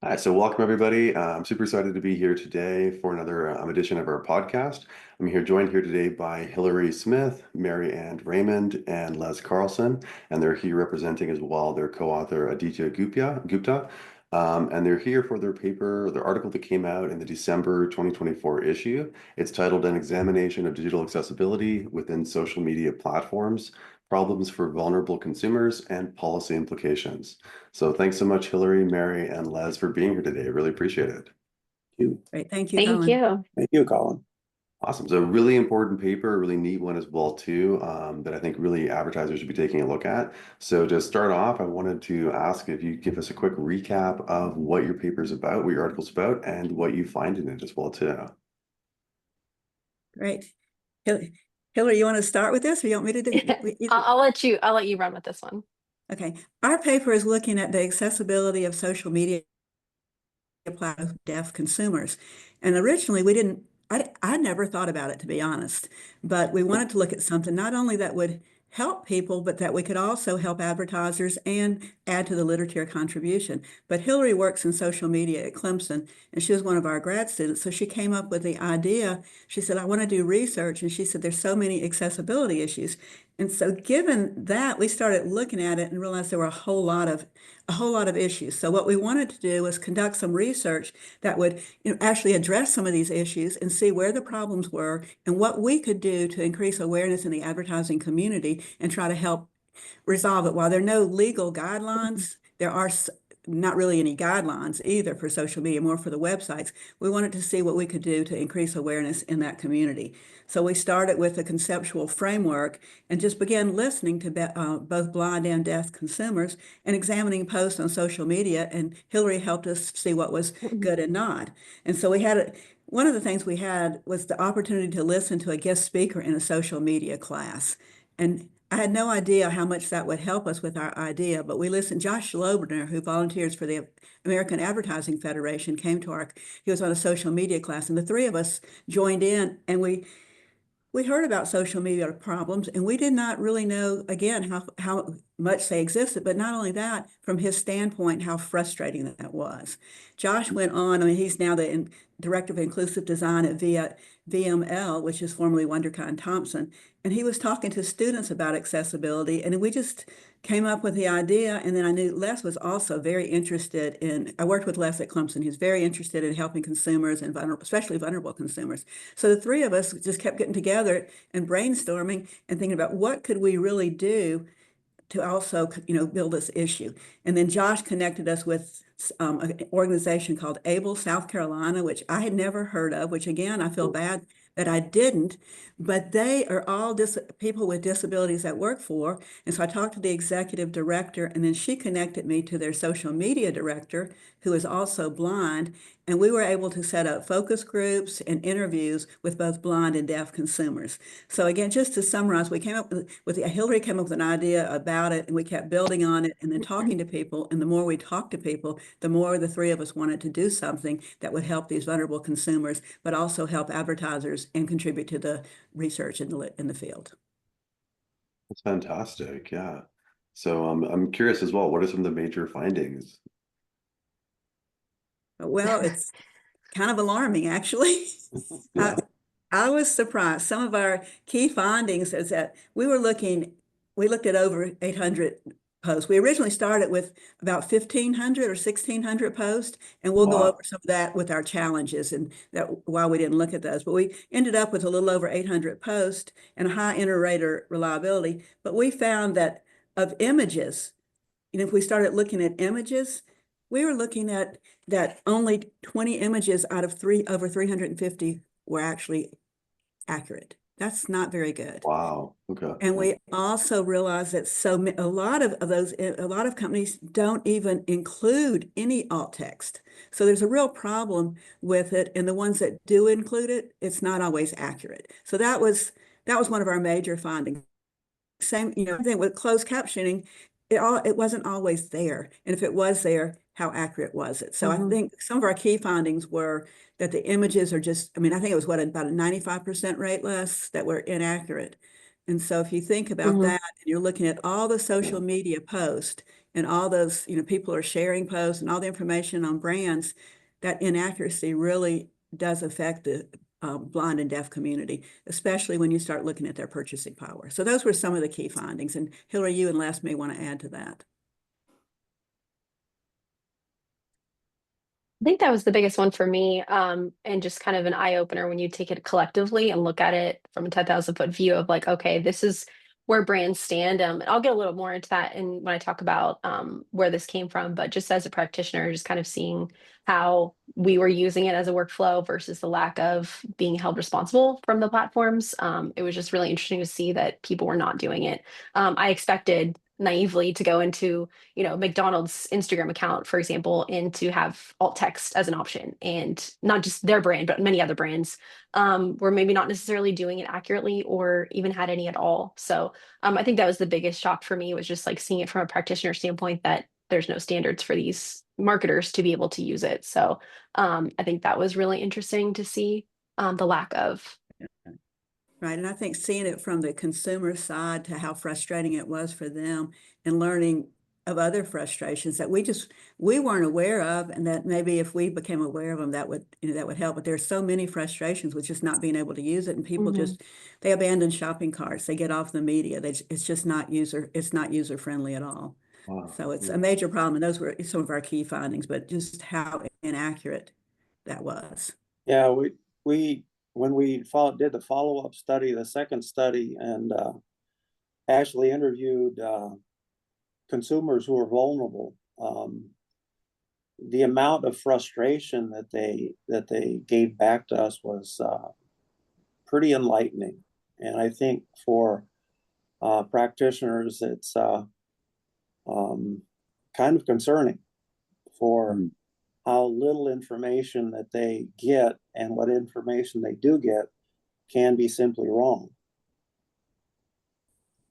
Hi, so welcome everybody. I'm super excited to be here today for another edition of our podcast. I'm joined here today by Hillary Smith, Mary Ann Raymond, and Les Carlson, and they're here representing as well their co-author Aditya Gupta. And they're here for their article that came out in the December 2024 issue. It's titled An Examination of Digital Accessibility Within Social Media Platforms, Problems for Vulnerable Consumers, and Policy Implications. So thanks so much, Hillary, Mary, and Les for being here today. I really appreciate it. You. Great. Thank you, Thank Colin. you. Thank you, Colin. Awesome. So really important paper, a really neat one as well too, that I think really advertisers should be taking a look at. So to start off, I wanted to ask if you give us a quick recap of what your paper is about, what your article's about, and what you find in it as well too. Great. Hillary, you want to start with this or you want me to do it? I'll let you run with this one. Okay. Our paper is looking at the accessibility of social media platforms for deaf consumers. And originally I never thought about it, to be honest, but we wanted to look at something not only that would help people, but that we could also help advertisers and add to the literature contribution. But Hillary works in social media at Clemson, and she was one of our grad students. So she came up with the idea. She said, I want to do research. And she said, there's so many accessibility issues. And so given that, we started looking at it and realized there were a whole lot of issues. So what we wanted to do was conduct some research that would actually address some of these issues and see where the problems were and what we could do to increase awareness in the advertising community and try to help resolve it. While there are no legal guidelines, there are not really any guidelines either for social media, more for the websites. We wanted to see what we could do to increase awareness in that community. So we started with a conceptual framework and just began listening to both blind and deaf consumers and examining posts on social media. And Hillary helped us see what was good and not. And so one of the things we had was the opportunity to listen to a guest speaker in a social media class. And I had no idea how much that would help us with our idea, but we listened. Josh Lobner, who volunteers for the American Advertising Federation, he was on a social media class, and the three of us joined in, and we heard about social media problems, and we did not really know, again, how much they existed, but not only that, from his standpoint, how frustrating that was. Josh went on, he's now the Director of Inclusive Design at VML, which is formerly WonderKind Thompson, and he was talking to students about accessibility, and we just came up with the idea. And then I knew Les was also very interested I worked with Les at Clemson. He's very interested in helping consumers and especially vulnerable consumers. So the three of us just kept getting together and brainstorming and thinking about what could we really do to also, build this issue. And then Josh connected us with an organization called ABLE South Carolina, which I had never heard of, which again, I feel bad that I didn't, but they are all people with disabilities that work for. And so I talked to the executive director, and then she connected me to their social media director, who is also blind. And we were able to set up focus groups and interviews with both blind and deaf consumers. So again, just to summarize, we came up Hillary came up with an idea about it, and we kept building on it and then talking to people. And the more we talked to people, the more the three of us wanted to do something that would help these vulnerable consumers, but also help advertisers and contribute to the research in the field. That's fantastic. Yeah. So I'm curious as well, what are some of the major findings? Well, it's kind of alarming, actually. Yeah. I was surprised. Some of our key findings is that we looked at over 800 posts. We originally started with about 1,500 or 1,600 posts, and we'll go over some of that with our challenges and that why we didn't look at those. But we ended up with a little over 800 posts and a high inter-rater reliability. But we found that of images, if we started looking at images, we were looking at that only 20 images out of over 350 were actually accurate. That's not very good. Wow. Okay. And we also realized that a lot of companies don't even include any alt text. So there's a real problem with it. And the ones that do include it, it's not always accurate. So that was one of our major findings. Same, thing with closed captioning, it wasn't always there. And if it was there, how accurate was it? So I think some of our key findings were that the images are just, I think it was about a 95% rate less that were inaccurate. And so if you think about that, and you're looking at all the social media posts, and all those, people are sharing posts and all the information on brands, that inaccuracy really does affect the blind and deaf community, especially when you start looking at their purchasing power. So those were some of the key findings. And Hillary, you and Les may want to add to that. I think that was the biggest one for me, and just kind of an eye opener when you take it collectively and look at it from a 10,000 foot view of like, okay, this is where brands stand. And I'll get a little more into that and when I talk about where this came from, but just as a practitioner, just kind of seeing how we were using it as a workflow versus the lack of being held responsible from the platforms. It was just really interesting to see that people were not doing it. I expected naively to go into McDonald's Instagram account, for example, and to have alt text as an option, and not just their brand, but many other brands were maybe not necessarily doing it accurately or even had any at all. So I think that was the biggest shock for me, was just like seeing it from a practitioner standpoint, that there's no standards for these marketers to be able to use it. So I think that was really interesting to see the lack of. Right. And I think seeing it from the consumer side to how frustrating it was for them, and learning of other frustrations that we weren't aware of, and that maybe if we became aware of them, that would help. But there's so many frustrations with just not being able to use it, and people Mhm. just, they abandon shopping carts, they get off the media. It's just not user friendly at all. Wow. So it's Yeah. a major problem. And those were some of our key findings, but just how inaccurate that was. Yeah, we when we did the follow-up study, the second study, and actually interviewed consumers who are vulnerable, the amount of frustration that they gave back to us was pretty enlightening. And I think for practitioners, it's um, kind of concerning for Mm. how little information that they get, and what information they do get can be simply wrong.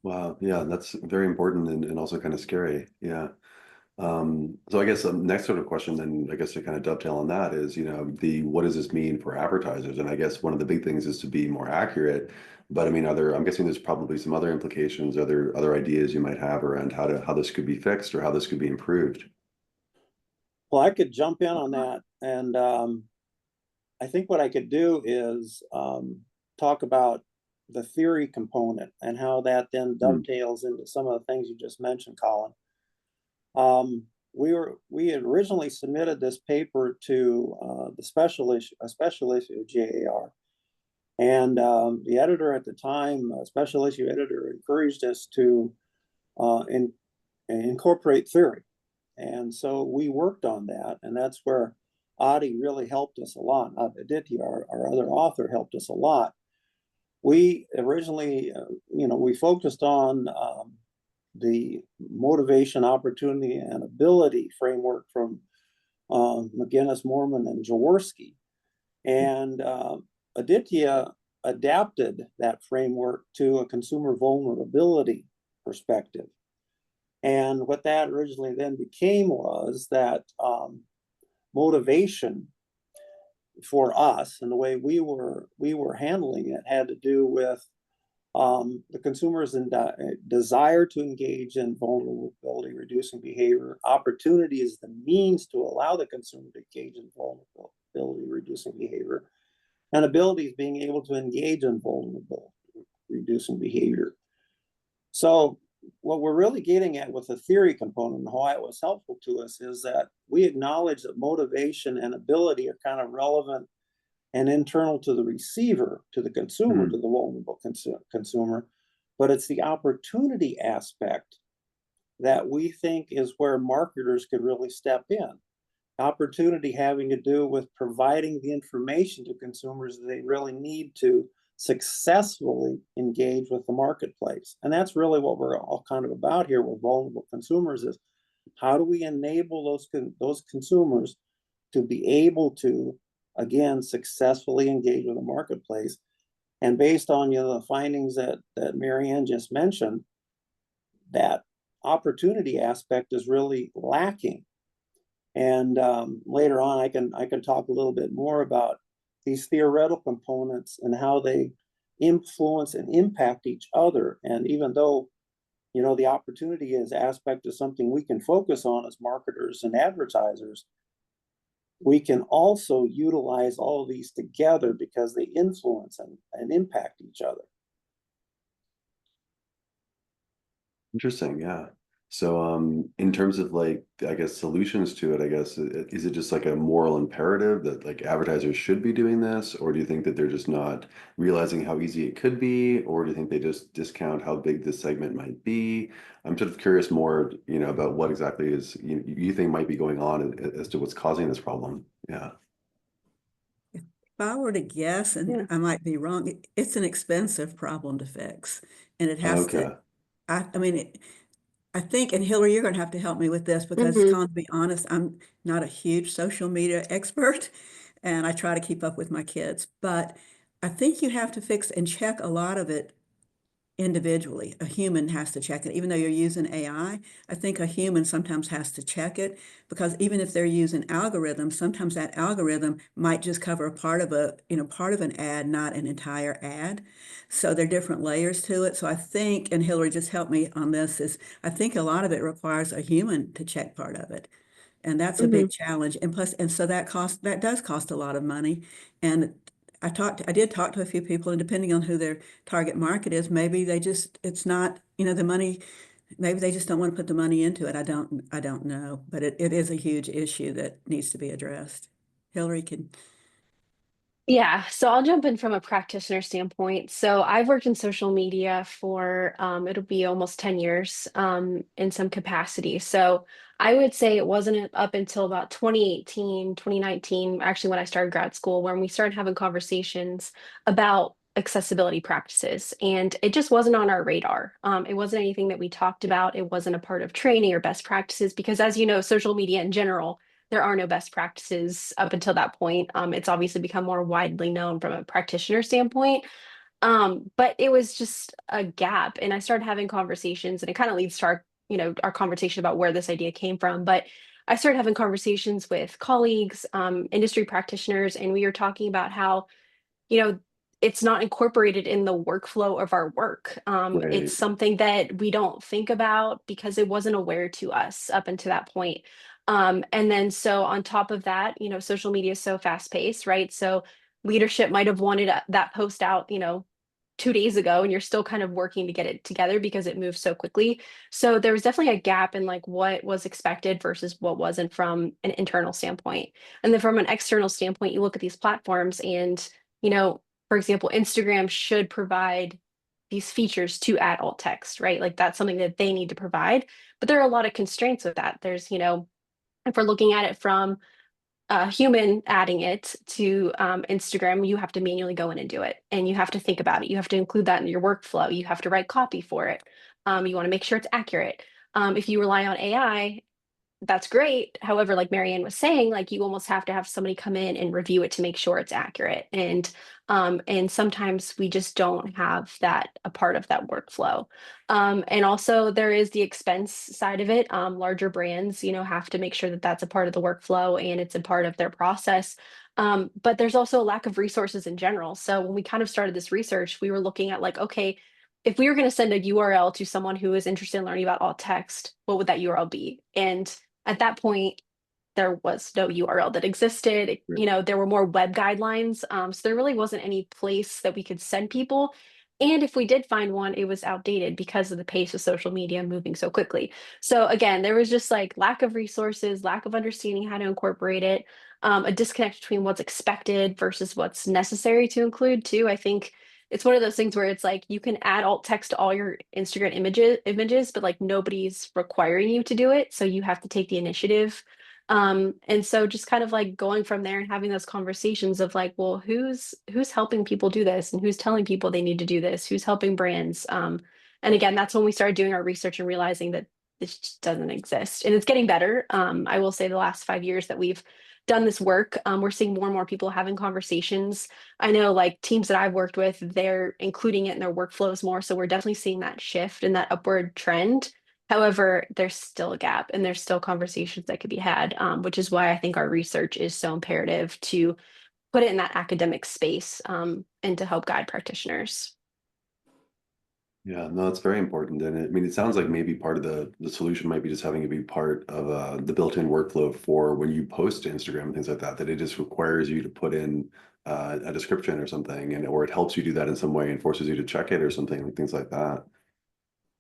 Wow. Yeah, that's very important and also kind of scary. Yeah. So I guess the next sort of question, then I guess to kind of dovetail on that is, what does this mean for advertisers? And I guess one of the big things is to be more accurate. But I mean, I'm guessing there's probably some other implications, other ideas you might have around how this could be fixed or how this could be improved. Well, I could jump in on that, and I think what I could do is talk about the theory component and how that then Mm. dovetails into some of the things you just mentioned, Colin. We had originally submitted this paper to a special issue of JAR, and the editor at the time, special issue editor, encouraged us to incorporate theory, and so we worked on that, and that's where Adi really helped us a lot. Aditya, our other author, helped us a lot. We originally, we focused on the motivation, opportunity, and ability framework from McGinnis, Mormon, and Jaworski. And Aditya adapted that framework to a consumer vulnerability perspective. And what that originally then became was that motivation for us, and the way we were handling it, had to do with the consumer's desire to engage in vulnerability reducing behavior. Opportunity is the means to allow the consumer to engage in vulnerability reducing behavior, and ability is being able to engage in vulnerability reducing behavior. So what we're really getting at with the theory component and why it was helpful to us is that we acknowledge that motivation and ability are kind of relevant and internal to the receiver, to the consumer, Mm. to the vulnerable consumer, but it's the opportunity aspect that we think is where marketers could really step in. Opportunity having to do with providing the information to consumers that they really need to successfully engage with the marketplace. And that's really what we're all kind of about here with vulnerable consumers, is how do we enable those consumers to be able to, again, successfully engage with the marketplace. And based on the findings that Marianne just mentioned, that opportunity aspect is really lacking. And later on, I can talk a little bit more about these theoretical components and how they influence and impact each other. And even though You know, the opportunity is aspect is something we can focus on as marketers and advertisers. We can also utilize all of these together because they influence and impact each other. Interesting, yeah. So, in terms of like, I guess solutions to it, I guess, is it just like a moral imperative that like advertisers should be doing this, or do you think that they're just not realizing how easy it could be, or do you think they just discount how big this segment might be? I'm sort of curious more, about what exactly is you think might be going on as to what's causing this problem. Yeah. If I were to guess, and Yeah. I might be wrong, it's an expensive problem to fix. And it has to, Okay. I mean, I think, and Hillary, you're going to have to help me with this because, Hmm. Colin, to be honest, I'm not a huge social media expert, and I try to keep up with my kids. But I think you have to fix and check a lot of it individually. A human has to check it. Even though you're using I think a human sometimes has to check it because even if they're using algorithms, sometimes that algorithm might just cover a part of part of an ad, not an entire ad. So there are different layers to it. So I think, and Hillary just helped me on this, is I think a lot of it requires a human to check part of it. And that's a Hmm. big challenge. And plus, and so that does cost a lot of money. And I did talk to a few people, and depending on who their target market is, maybe it's not, the money, maybe they just don't want to put the money into it. I don't know, but it is a huge issue that needs to be addressed. Hillary can, Yeah, so I'll jump in from a practitioner standpoint. So I've worked in social media for it'll be almost 10 years in some capacity. So I would say it wasn't up until about 2018, 2019, actually when I started grad school, when we started having conversations about accessibility practices. And it just wasn't on our radar. It wasn't anything that we talked about. It wasn't a part of training or best practices because as you know, social media in general there are no best practices up until that point. It's obviously become more widely known from a practitioner standpoint. But it was just a gap. And I started having conversations, and it kind of leads to our conversation about where this idea came from. But I started having conversations with colleagues, industry practitioners, and we were talking about how you know, it's not incorporated in the workflow of our work. It's Right. something that we don't think about because it wasn't aware to us up until that point. And then so on top of that, social media is so fast paced, right? So leadership might have wanted that post out, 2 days ago, and you're still kind of working to get it together because it moves so quickly. So there was definitely a gap in like what was expected versus what wasn't from an internal standpoint. And then from an external standpoint, you look at these platforms and you know, for example, Instagram should provide these features to add alt text, right? Like that's something that they need to provide. But there are a lot of constraints with that. There's, if we're looking at it from a human adding it to Instagram, you have to manually go in and do it. And you have to think about it. You have to include that in your workflow. You have to write copy for it. You want to make sure it's accurate. If you rely on AI, that's great. However, like Marianne was saying, like you almost have to have somebody come in and review it to make sure it's accurate. And sometimes we just don't have that a part of that workflow. And also there is the expense side of it. Larger brands, have to make sure that that's a part of the workflow and it's a part of their process. But there's also a lack of resources in general. So when we kind of started this research, we were looking at like, okay, if we were going to send a URL to someone who is interested in learning about alt text, what would that URL be? And at that point, there was no URL that existed. There were more web guidelines. So there really wasn't any place that we could send people. And if we did find one, it was outdated because of the pace of social media moving so quickly. So again, there was just like lack of resources, lack of understanding how to incorporate it, a disconnect between what's expected versus what's necessary to include too. I think it's one of those things where it's like you can add alt text to all your Instagram images, but like nobody's requiring you to do it. So you have to take the initiative. And so just kind of like going from there and having those conversations of like, well, who's helping people do this and who's telling people they need to do this, who's helping brands. And again, that's when we started doing our research and realizing that this just doesn't exist. And it's getting better. I will say the last 5 years that we've done this work, we're seeing more and more people having conversations. I know like teams that I've worked with, they're including it in their workflows more. So we're definitely seeing that shift and that upward trend. However, there's still a gap and there's still conversations that could be had, which is why I think our research is so imperative to put it in that academic space and to help guide practitioners. Yeah, no, that's very important. And I mean, it sounds like maybe part of the solution might be just having it be part of the built-in workflow for when you post to Instagram and things like that, that it just requires you to put in a description or something, and or it helps you do that in some way and forces you to check it or something, like things like that.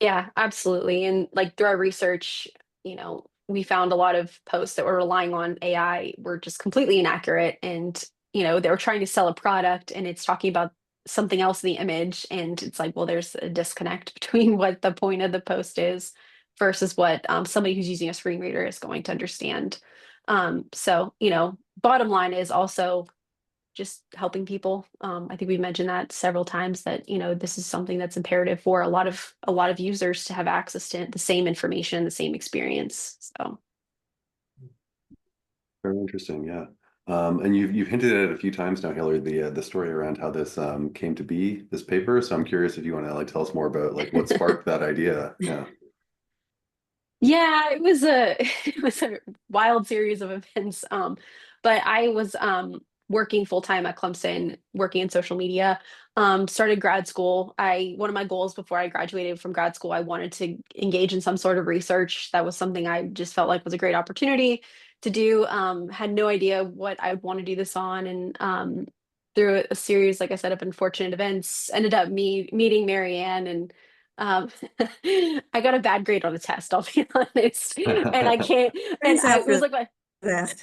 Yeah, absolutely. And like through our research, we found a lot of posts that were relying on AI were just completely inaccurate. And, they were trying to sell a product and it's talking about something else in the image. And it's like, well, there's a disconnect between what the point of the post is versus what somebody who's using a screen reader is going to understand. So, bottom line is also just helping people. I think we've mentioned that several times that, this is something that's imperative for a lot of users to have access to the same information, the same experience. So Very interesting, yeah. And you've hinted at it a few times now, Hillary, the story around how this came to be, this paper. So I'm curious if you want to like tell us more about like what sparked that idea. Yeah. yeah, it was a it was a wild series of events. But I was working full time at Clemson, working in social media. Started grad school. I One of my goals before I graduated from grad school, I wanted to engage in some sort of research. That was something I just felt like was a great opportunity to do. Had no idea what I would want to do this on, and through a series, like I said, of unfortunate events, ended up meeting Marianne and um, I got a bad grade on the test, I'll be honest. And I can't, and Things it was after like that.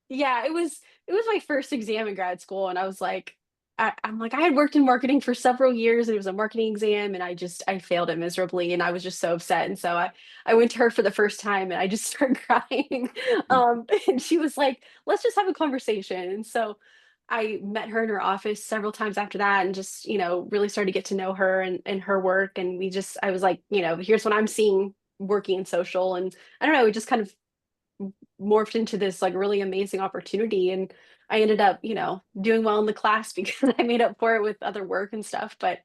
yeah, it was my first exam in grad school, and I was like, I'm like, I had worked in marketing for several years. It was a marketing exam, and I failed it miserably, and I was just so upset. And so I went to her for the first time, and I just started crying. And she was like, "Let's just have a conversation." And so I met her in her office several times after that, and just really started to get to know her and her work. And I was like, here's what I'm seeing working in social, and I don't know, we just kind of morphed into this like really amazing opportunity, and I ended up doing well in the class because I made up for it with other work and stuff. But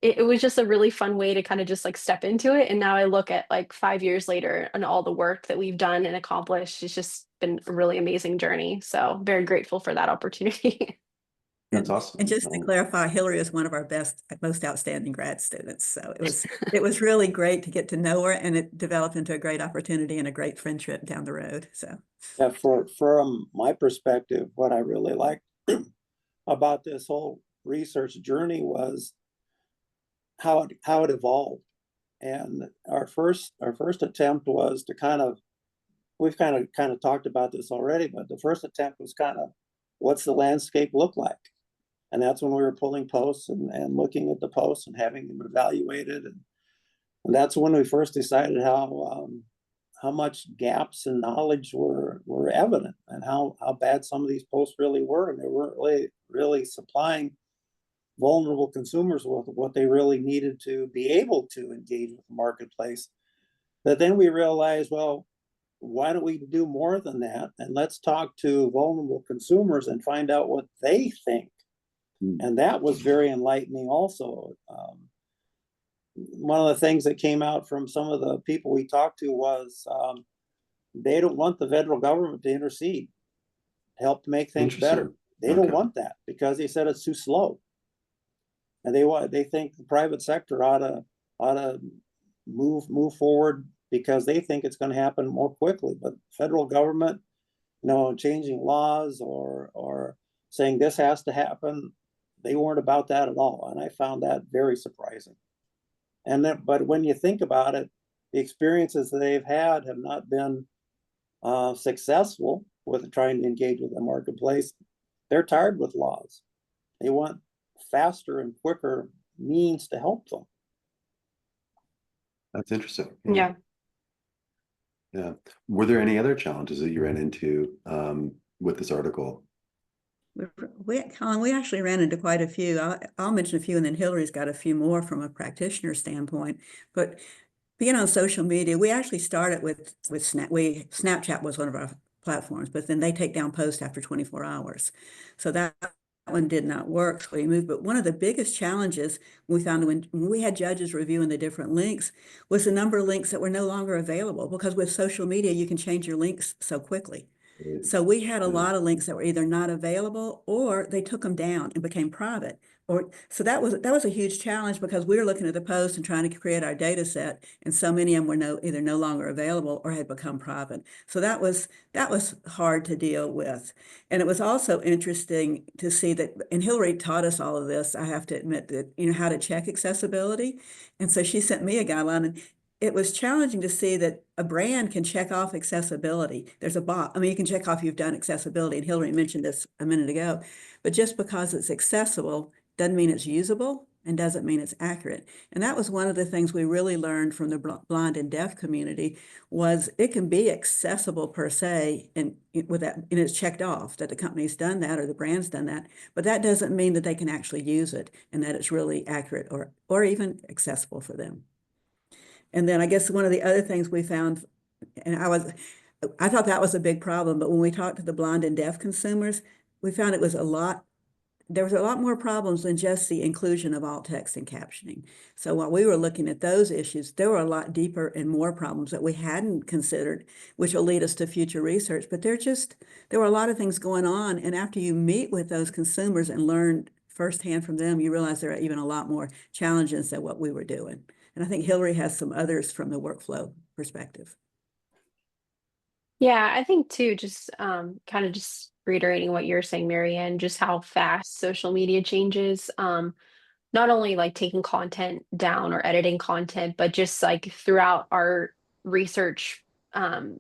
it was just a really fun way to kind of just like step into it, and now I look at like 5 years later and all the work that we've done and accomplished. It's just been a really amazing journey, so very grateful for that opportunity. That's And awesome. just to clarify, Hillary is one of our best, most outstanding grad students. So it was really great to get to know her, and it developed into a great opportunity and a great friendship down the road. So Yeah, from my perspective, what I really liked about this whole research journey was how it evolved. And our first attempt was to we've kind of talked about this already, but the first attempt was kind of what's the landscape look like? And that's when we were pulling posts and looking at the posts and having them evaluated. And that's when we first decided how much gaps in knowledge were evident, and how bad some of these posts really were, and they weren't really supplying vulnerable consumers with what they really needed to be able to engage with the marketplace. But then we realized, well, why don't we do more than that? And let's talk to vulnerable consumers and find out what they think. Mm. And that was very enlightening also. One of the things that came out from some of the people we talked to was they don't want the federal government to intercede, help make things better. Interesting. They don't Okay. want that because they said it's too slow. And they think the private sector ought to move forward because they think it's going to happen more quickly. But federal government, changing laws or saying this has to happen, they weren't about that at all. And I found that very surprising. But when you think about it, the experiences that they've had have not been successful with trying to engage with the marketplace. They're tired with laws. They want faster and quicker means to help them. That's interesting. Yeah. Yeah. Yeah. Were there any other challenges that you ran into with this article? Colin, we actually ran into quite a few. I'll mention a few, and then Hillary's got a few more from a practitioner standpoint. But being on social media, we actually started with Snapchat was one of our platforms, but then they take down posts after 24 hours. So that one did not work. So we moved. But one of the biggest challenges we found when we had judges reviewing the different links was the number of links that were no longer available, because with social media, you can change your links so quickly. So we had a Yeah. lot of links that were either not available or they took them down and became private. So that was a huge challenge because we were looking at the post and trying to create our data set, and so many of them were either no longer available or had become private. So that was hard to deal with. And it was also interesting to see that, and Hillary taught us all of this, I have to admit, that how to check accessibility. And so she sent me a guideline, and it was challenging to see that a brand can check off accessibility. There's a box. I mean, you can check off you've done accessibility, and Hillary mentioned this a minute ago, but just because it's accessible doesn't mean it's usable and doesn't mean it's accurate. And that was one of the things we really learned from the blind and deaf community, was it can be accessible per se, and with that, and it's checked off that the company's done that or the brand's done that, but that doesn't mean that they can actually use it and that it's really accurate or even accessible for them. And then I guess one of the other things we found, and I thought that was a big problem, but when we talked to the blind and deaf consumers, we found there was a lot more problems than just the inclusion of alt text and captioning. So while we were looking at those issues, there were a lot deeper and more problems that we hadn't considered, which will lead us to future research. But there were a lot of things going on. And after you meet with those consumers and learn firsthand from them, you realize there are even a lot more challenges than what we were doing. And I think Hillary has some others from the workflow perspective. Yeah, I think too, just kind of just reiterating what you're saying, Marianne, just how fast social media changes. Not only like taking content down or editing content, but just like throughout our research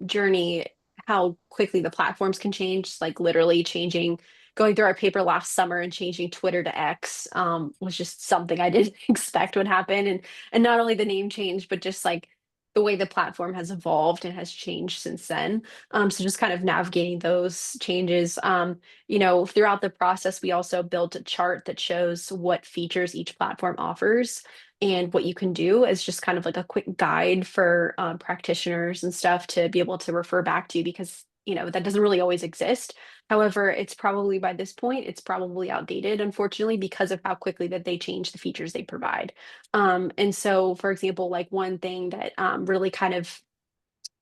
journey, how quickly the platforms can change, like literally changing, going through our paper last summer and changing Twitter to X was just something I didn't expect would happen. And not only the name change, but just like the way the platform has evolved and has changed since then. So just kind of navigating those changes. Throughout the process, we also built a chart that shows what features each platform offers and what you can do as just kind of like a quick guide for practitioners and stuff to be able to refer back to, because that doesn't really always exist. However, it's probably by this point, it's probably outdated, unfortunately, because of how quickly that they change the features they provide. And so, for example, like one thing that really kind of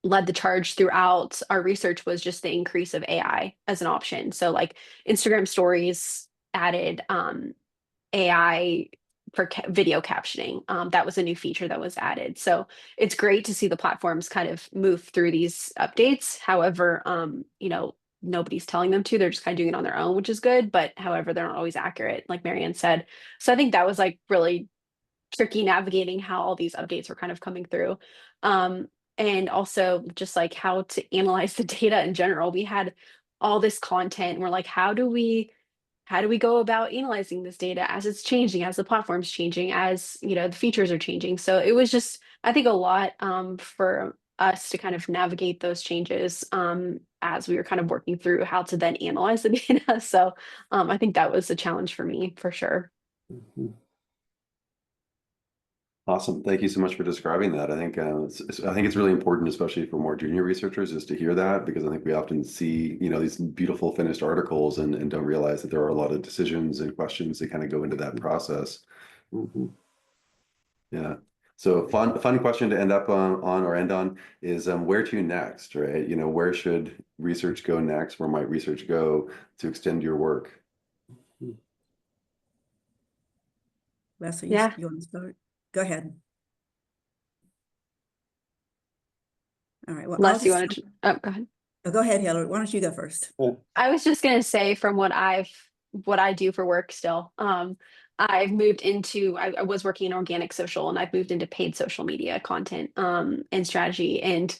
led the charge throughout our research was just the increase of AI as an option. So like Instagram stories added AI for video captioning. That was a new feature that was added. So it's great to see the platforms kind of move through these updates. However, nobody's telling them to, they're just kind of doing it on their own, which is good. But however, they're not always accurate, like Marianne said. So I think that was like really tricky navigating how all these updates were kind of coming through. And also just like how to analyze the data in general. We had all this content and we're like, how do we go about analyzing this data as it's changing, as the platform's changing, as the features are changing? So it was just, I think, a lot for us to kind of navigate those changes as we were kind of working through how to then analyze the data. So I think that was a challenge for me for sure. Mhm. Awesome. Thank you so much for describing that. I think I think it's really important, especially for more junior researchers, is to hear that, because I think we often see, these beautiful finished articles and don't realize that there are a lot of decisions and questions that kind of go into that process. Mhm. Yeah. So fun question to end up on is where to next, right? Where should research go next? Where might research go to extend your work? Leslie, Yeah. you want to start? Go ahead. All right. Well, I'll Unless you just, wanted to, oh, go ahead. go ahead, Hillary. Why don't you go first? I was just gonna say from what I do for work still. I've moved into I was working in organic social, and I've moved into paid social media content and strategy. And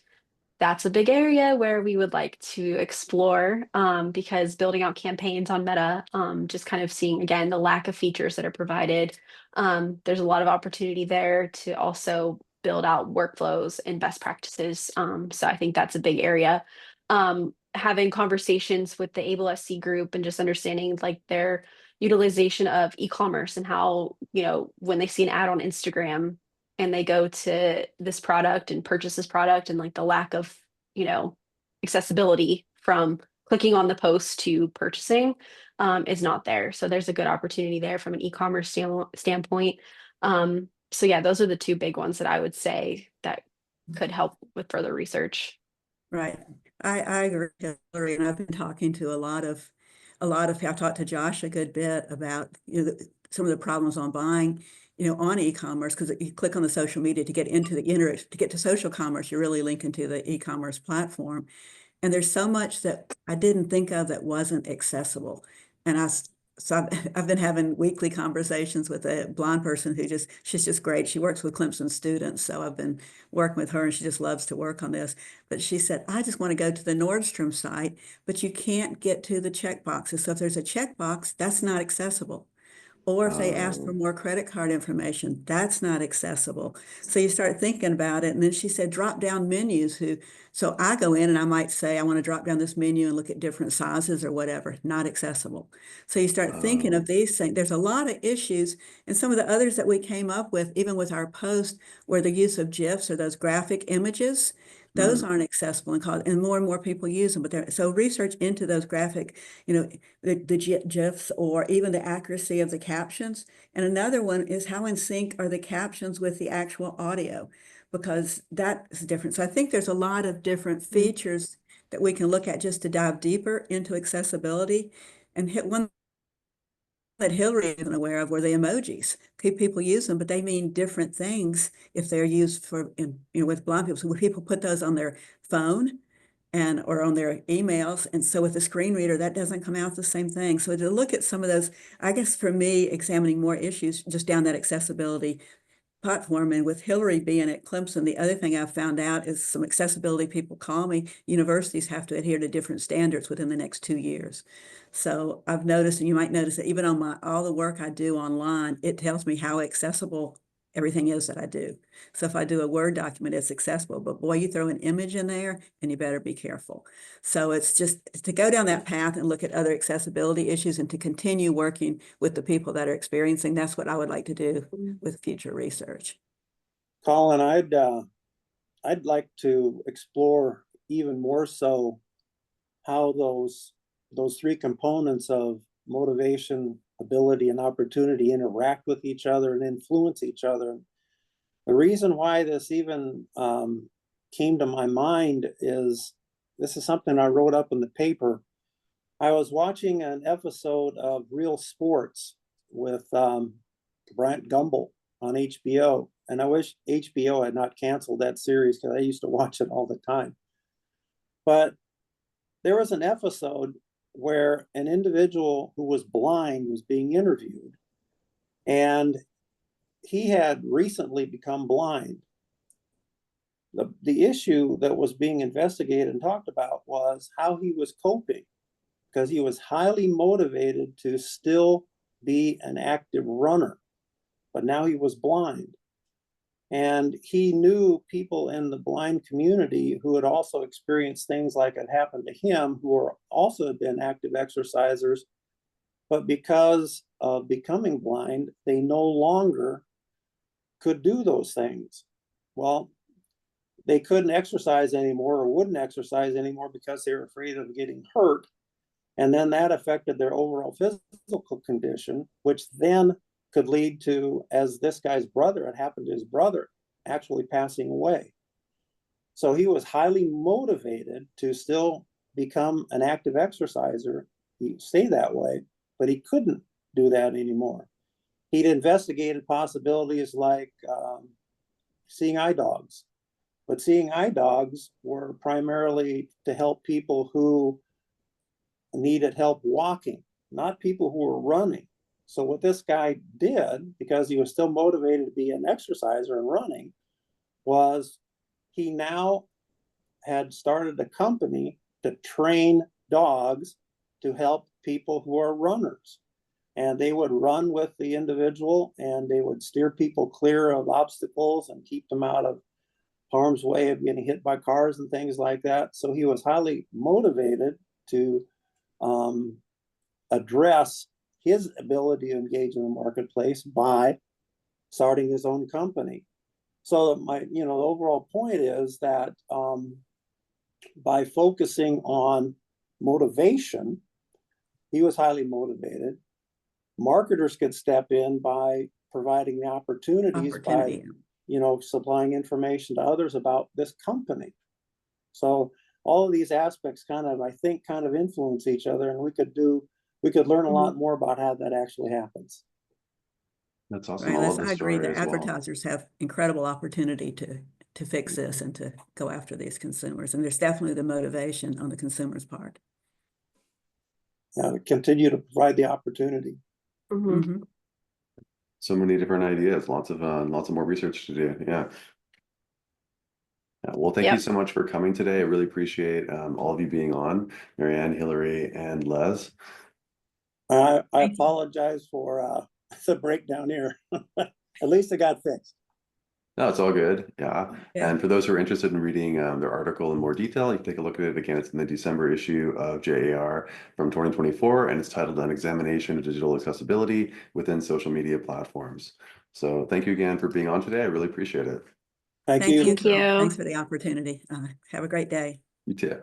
that's a big area where we would like to explore, because building out campaigns on Meta, just kind of seeing again the lack of features that are provided. There's a lot of opportunity there to also build out workflows and best practices. So I think that's a big area. Having conversations with the Able SC group and just understanding like their utilization of e-commerce and how, when they see an ad on Instagram and they go to this product and purchase this product, and like the lack of accessibility from clicking on the post to purchasing is not there. So there's a good opportunity there from an e-commerce standpoint. So yeah, those are the two big ones that I would say that could help with further research. Right. I agree, Hillary, and I've been talking to a lot of, I've talked to Josh a good bit about, some of the problems on buying, on e-commerce, because you click on the social media to get into to get to social commerce, you're really linking to the e-commerce platform. And there's so much that I didn't think of that wasn't accessible. And so I've been having weekly conversations with a blind person she's just great. She works with Clemson students. So I've been working with her and she just loves to work on this. But she said, I just want to go to the Nordstrom site, but you can't get to the check boxes. So if there's a checkbox, that's not accessible. Or if they ask for Oh, more credit card information, that's not accessible. So you start thinking about it. And then she said, drop down menus so I go in and I might say, I want to drop down this menu and look at different sizes or whatever, not accessible. So you start thinking of oh, these things. There's a lot of issues. And some of the others that we came up with, even with our post, were the use of GIFs or those graphic images. Those mm, aren't accessible and more people use them. So research into those graphic, the GIFs or even the accuracy of the captions. And another one is how in sync are the captions with the actual audio, because that is different. So I think there's a lot of different features that we can look at just to dive deeper into accessibility. And hit one that Hillary isn't aware of were the emojis. People use them, but they mean different things if they're used with blind people. So when people put those on their phone or on their emails. And so with the screen reader, that doesn't come out the same thing. So to look at some of those, I guess for me, examining more issues just down that accessibility platform. And with Hillary being at Clemson, the other thing I've found out is some accessibility people call me. Universities have to adhere to different standards within the next 2 years. So I've noticed, and you might notice that even on all the work I do online, it tells me how accessible everything is that I do. So if I do a Word document, it's accessible, but boy, you throw an image in there and you better be careful. So it's just to go down that path and look at other accessibility issues and to continue working with the people that are experiencing. That's what I would like to do with future research. Colin, I'd like to explore even more so how those three components of motivation, ability, and opportunity interact with each other and influence each other. The reason why this even came to my mind is this is something I wrote up in the paper. I was watching an episode of Real Sports with Bryant Gumbel on HBO, and I wish HBO had not canceled that series because I used to watch it all the time. But there was an episode where an individual who was blind was being interviewed, and he had recently become blind. The issue that was being investigated and talked about was how he was coping, because he was highly motivated to still be an active runner, but now he was blind. And he knew people in the blind community who had also experienced things like it happened to him, who were also had been active exercisers, but because of becoming blind, they no longer could do those things. Well, they couldn't exercise anymore or wouldn't exercise anymore because they were afraid of getting hurt. And then that affected their overall physical condition, which then could lead to, as this guy's brother, it happened to his brother, actually passing away. So he was highly motivated to still become an active exerciser, he stay that way, but he couldn't do that anymore. He'd investigated possibilities like seeing eye dogs, but seeing eye dogs were primarily to help people who needed help walking, not people who were running. So what this guy did, because he was still motivated to be an exerciser and running, was he now had started a company to train dogs to help people who are runners. And they would run with the individual and they would steer people clear of obstacles and keep them out of harm's way of getting hit by cars and things like that. So he was highly motivated to address his ability to engage in the marketplace by starting his own company. So the overall point is that by focusing on motivation, he was highly motivated. Marketers could step in by providing the opportunities by, supplying information to others about this company. So all of these aspects I think influence each other, and we could learn a lot more about how that actually happens. That's awesome. Right, I love I this agree. story The as well. advertisers have incredible opportunity to fix this and to go after these consumers. And there's definitely the motivation on the consumer's part. Continue to provide the opportunity. Mhm. Mhm. So many different ideas, lots of more research to do. Yeah. Yeah, well, thank you Yep. so much for coming today. I really appreciate all of you being on, Marianne, Hillary, and Les. I Thank you. apologize for the breakdown here. At least it got fixed. No, it's all good. Yeah. Yeah. And for those who are interested in reading their article in more detail, you can take a look at it again. It's in the December issue of JAR from 2024, and it's titled An Examination of Digital Accessibility Within Social Media Platforms. So thank you again for being on today. I really appreciate it. Thank Thank you. you, Thank Carl. you. Thanks for the opportunity. Have a great day. You too.